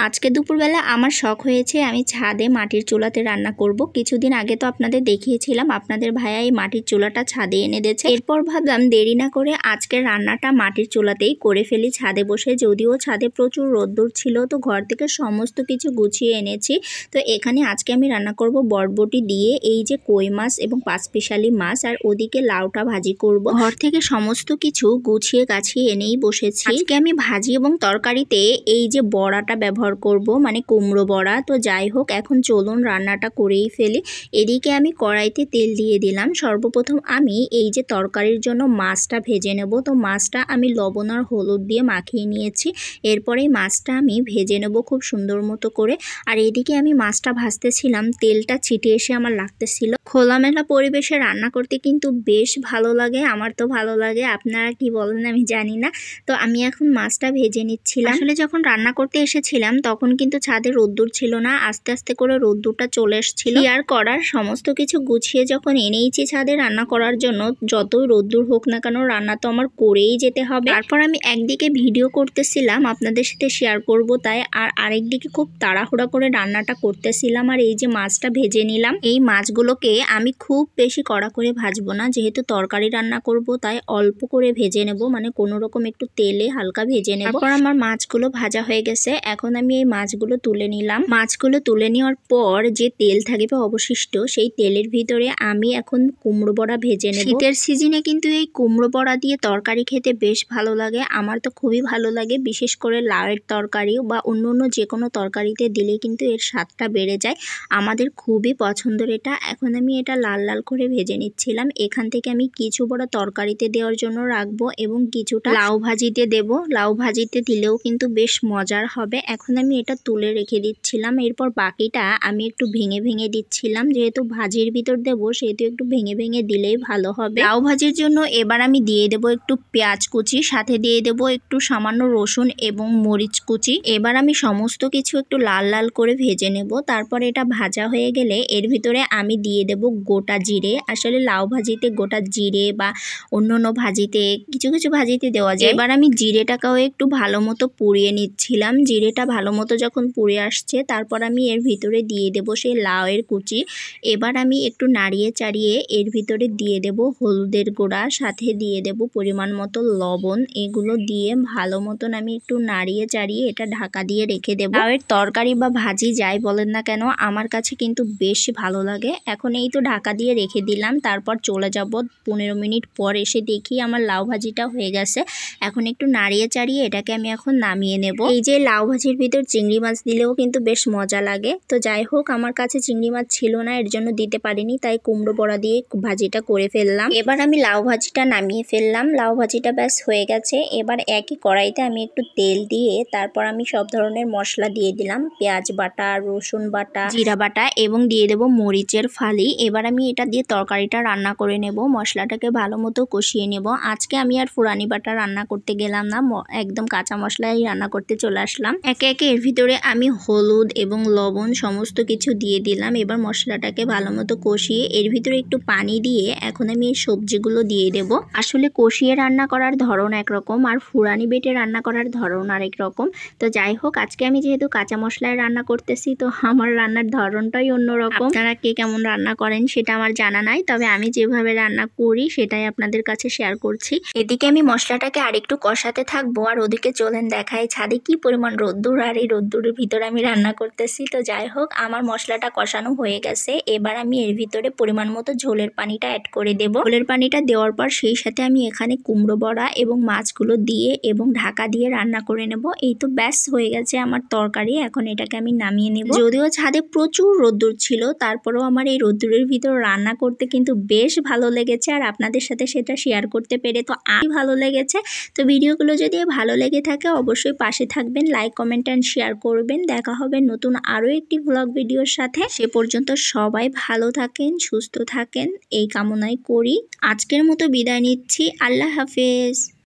আজকে দুপুরবেলা আমার শখ হয়েছে আমি ছাদে মাটির চুলাতে রান্না করব। কিছুদিন আগে তো আপনাদের দেখিয়েছিলাম আপনাদের ভাইয়া এই মাটির চুলাটা ছাদে এনে দিয়েছে। এরপর ভাবলাম দেরি না করে আজকের রান্নাটা মাটির চুলাতেই করে ফেলি ছাদে বসে। যদিও ছাদে প্রচুর রোদ্দুর ছিল, তো ঘর থেকে সমস্ত কিছু গুছিয়ে এনেছি। তো এখানে আজকে আমি রান্না করব বরবটি দিয়ে এই যে কই মাছ এবং পাঁচমিশালি মাছ, আর ওদিকে লাউটা ভাজি করব। ঘর থেকে সমস্ত কিছু গুছিয়ে গাছিয়ে এনেই বসেছি। আজকে আমি ভাজি এবং তরকারিতে এই যে বড়াটা ব্যবহার করব, মানে কুমড়ো বড়া। তো যাই হোক, এখন চলুন রান্নাটা করেই ফেলি। এদিকে আমি কড়াইতে তেল দিয়ে দিলাম। সর্বপ্রথম আমি এই যে তরকারির জন্য মাছটা ভেজে নেব। তো মাছটা আমি লবণ আর হলুদ দিয়ে মাখিয়ে নিয়েছি। এরপরে মাছটা আমি ভেজে নেব খুব সুন্দর মতো করে। আর এদিকে আমি মাছটা ভাজতেছিলাম, তেলটা ছিটে এসে আমার লাগতেছিল। খোলামেলা পরিবেশে রান্না করতে কিন্তু বেশ ভালো লাগে, আমার তো ভালো লাগে, আপনারা কি বলেন আমি জানি না। তো আমি এখন মাছটা ভেজে নিচ্ছিলাম। আসলে যখন রান্না করতে এসেছিলাম তখন কিন্তু ছাদে রোদ্দুর ছিল না, আস্তে আস্তে করে রোদ্দুরটা চলে এসেছিল। আর করার সমস্ত কিছু গুছিয়ে যখন এনেইছি ছাদে রান্না করার জন্য, যতই রোদ্দুর হোক না কেন রান্না তো আমার করেই যেতে হবে। তারপর আমি একদিকে ভিডিও করতেছিলাম আপনাদের সাথে শেয়ার করব তাই, আর আরেকদিকে খুব তাড়াহুড়া করে রান্নাটা করতেছিলাম। আর এই যে মাছটা ভেজে নিলাম, এই মাছগুলোকে আমি খুব বেশি কড়া করে ভাজবো না, যেহেতু তরকারি রান্না করব তাই অল্প করে ভেজে নেব, মানে কোনো রকম একটু তেলে হালকা ভেজে নেব। তারপর আমার মাছগুলো ভাজা হয়ে গেছে, এখন আমি এই মাছগুলো তুলে নিলাম। মাছগুলো তুলে নেওয়ার পর যে তেল থাকবে অবশিষ্ট, সেই তেলের ভিতরে আমি এখন কুমড়ো বড়া ভেজে নেব। শীতের সিজনে কিন্তু এই কুমড়ো বড়া দিয়ে তরকারি খেতে বেশ ভালো লাগে, আমার তো খুবই ভালো লাগে। বিশেষ করে লাউয়ের তরকারি বা অন্য যে কোনো তরকারিতে দিলে কিন্তু এর স্বাদটা বেড়ে যায়। আমাদের খুবই পছন্দের এটা। এখন আমি এটা লাল লাল করে ভেজে নিচ্ছিলাম। এখান থেকে আমি কিছু বড়া তরকারিতে দেওয়ার জন্য রাখবো এবং কিছুটা লাউ ভাজিতে দেব। লাউ ভাজিতে দিলেও কিন্তু বেশ মজার হবে। এখন আমি এটা তুলে রেখে দিচ্ছিলাম। এরপর বাকিটা আমি একটু ভেঙে ভেঙে দিচ্ছিলাম, যেহেতু ভাজির ভিতর দেব সেহেতু একটু ভেঙে ভেঙে দিলেই ভালো হবে। লাউ ভাজির জন্য এবার আমি দিয়ে দেব একটু পেঁয়াজ কুচি, সাথে দিয়ে দেব একটু সামান্য রসুন এবং মরিচ কুচি। এবার আমি সমস্ত কিছু একটু লাল লাল করে ভেজে নেব। তারপর এটা ভাজা হয়ে গেলে এর ভিতরে আমি দিয়ে দেব গোটা জিরে। আসলে লাউ ভাজিতে গোটা জিরে বা অন্য ভাজিতে কিছু কিছু ভাজিতে দেওয়া যায়। এবার আমি জিরেটাকেও একটু ভালো মতো পুড়িয়ে নিচ্ছিলাম। জিরেটা ভালো মতো যখন পুড়ে আসছে তারপর আমি এর ভিতরে দিয়ে দেব সেই লাউয়ের কুচি। এবার আমি একটু নাড়িয়ে চাড়িয়ে এর ভিতরে দিয়ে দেব হলুদের গুঁড়া, সাথে দিয়ে দেব পরিমাণ মতো লবণ। এগুলো দিয়ে ভালো মতন আমি একটু নাড়িয়ে চাড়িয়ে এটা ঢাকা দিয়ে রেখে দেব। লাউয়ের তরকারি বা ভাজি যাই বলেন না কেন আমার কাছে কিন্তু বেশ ভালো লাগে। এখন এই তো ঢাকা দিয়ে রেখে দিলাম, তারপর চলে যাব 15 মিনিট পর। এসে দেখি আমার লাউ ভাজিটা হয়ে গেছে। এখন একটু নাড়িয়ে চাড়িয়ে এটাকে আমি এখন নামিয়ে নেব। এই যে লাউ ভাজির ভিতর চিংড়ি মাছ দিলেও কিন্তু বেশ মজা লাগে। তো যাই হোক, আমার কাছে চিংড়ি মাছ ছিল না, এর জন্য দিতে পারিনি, তাই কুমড়ো বড়া দিয়ে ভাজিটা করে ফেললাম। এবার আমি লাউ ভাজিটা নামিয়ে ফেললাম। লাউ ভাজিটা ব্যাস হয়ে গেছে। এবার একই কড়াইতে আমি একটু তেল দিয়ে তারপর আমি সব ধরনের মশলা দিয়ে দিলাম, পেঁয়াজ বাটা, রসুন বাটা, জিরা বাটা এবং দিয়ে দেব মরিচের ফালি। এবার আমি এটা দিয়ে তরকারিটা রান্না করে নেব। মশলাটাকে ভালো মতো কষিয়ে নেব। আজকে আমি আর ফুরানি বাটা রান্না করতে গেলাম না, একদম কাঁচা মশলাই রান্না করতে চলে আসলাম। একে একে এর ভিতরে আমি হলুদ এবং লবণ সমস্ত কিছু দিয়ে দিলাম। এবার মশলাটাকে ভালো মতো কষিয়ে এর ভিতরে একটু পানি দিয়ে এখন আমি এই সবজিগুলো দিয়ে দেব। আসলে কষিয়ে রান্না করার ধরন একরকম আর ফুরানি বেটে রান্না করার ধরন আরেক রকম। তো যাই হোক, আজকে আমি যেহেতু কাঁচা মশলায় রান্না করতেছি তো আমার রান্নার ধরনটাই অন্যরকম। আপনারা কে কেমন রান্না করেন সেটা আমার জানা নাই, তবে আমি যেভাবে রান্না করি সেটাই আপনাদের কাছে শেয়ার করছি। এদিকে আমি মশলাটাকে আরেকটু কষাতে থাকবো, আর ওদিকে চলেন দেখাই ছাদে কি পরিমাণ রোদ্দুর, আর এই রোদ্দুরের ভিতরে আমি রান্না করতেছি। তো যাই হোক, আমার মশলাটা কষানো হয়ে গেছে। এবার আমি এর ভিতরে পরিমাণ মতো ঝোলের পানিটা অ্যাড করে দেব। ঝোলের পানিটা দেওয়ার পর সেই সাথে আমি এখানে কুমড়ো বড়া এবং মাছগুলো দিয়ে এবং ঢাকা দিয়ে রান্না করে নেব। এই তো ব্যাস হয়ে গেছে আমার তরকারি। এখন এটাকে আমি নামিয়ে নেব। যদিও ছাদে প্রচুর রোদ্দুর ছিল, তারপরেও আমার এই রোদ্দুরের ভিতর রান্না করতে কিন্তু বেশ ভালো লেগেছে, আর আপনাদের সাথে সেটা শেয়ার করতে পেরে তো আরো ভালো লেগেছে। তো ভিডিওগুলো যদি ভালো লেগে থাকে অবশ্যই পাশে থাকবেন, লাইক কমেন্ট অ্যান্ড শেয়ার করবেন। দেখা হবে নতুন আরও একটি ব্লগ ভিডিওর সাথে। সে পর্যন্ত সবাই ভালো থাকেন, সুস্থ থাকেন এই কামনাই করি। আজকের মতো বিদায় নিচ্ছি। আল্লাহ হাফেজ।